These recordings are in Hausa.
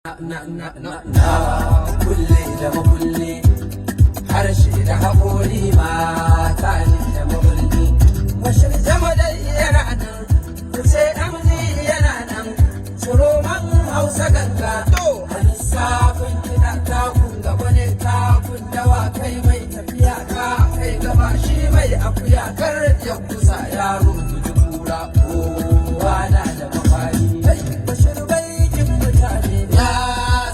na kulle da makulle harshe da haƙori mata ne da makulli bashir jamadai yana nan kuce amzi yana nan suroman hausa ganga a lissafin kiɗa takun gaba ne takun dawa kai mai tafiya ka kai gaba shi mai akuya kar ya kusa yaro tuji kura kowa na da mafari bashir bai jin mutane ya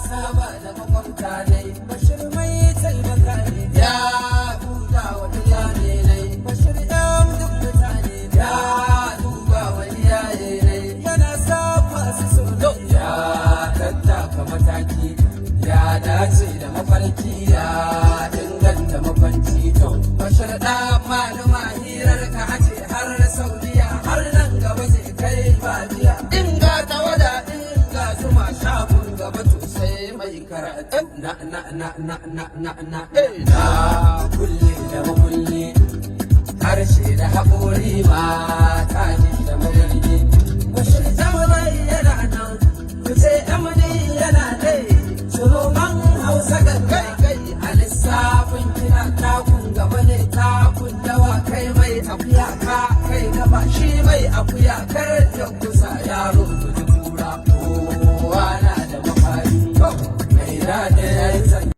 saba da makwabta ne bashir mai taimaka ne ya huta wa iyane ne bashir ɗan duk mutane ya duba wa iyaye ne yana sa masu sono ya tattaka mataki ya dace da mafarki ya inganta makwanci to bashir ɗan malama hirar ka ace har saudiya har nan gaba zai kai fadiya in ga tawada in ga zuma shagun gaba to sai mai karatu na kulle da makulle harshe da haƙori mata ne da mawarki bashir zamanin yana nan kuce amini yana dai suroman hausa gangai kai a lissafin kina takun gaba ne takun dawa kai mai akuya ka kai gaba shi mai akuya kar ya kusa yaro tuji kura kowa na da mafari mai daɗin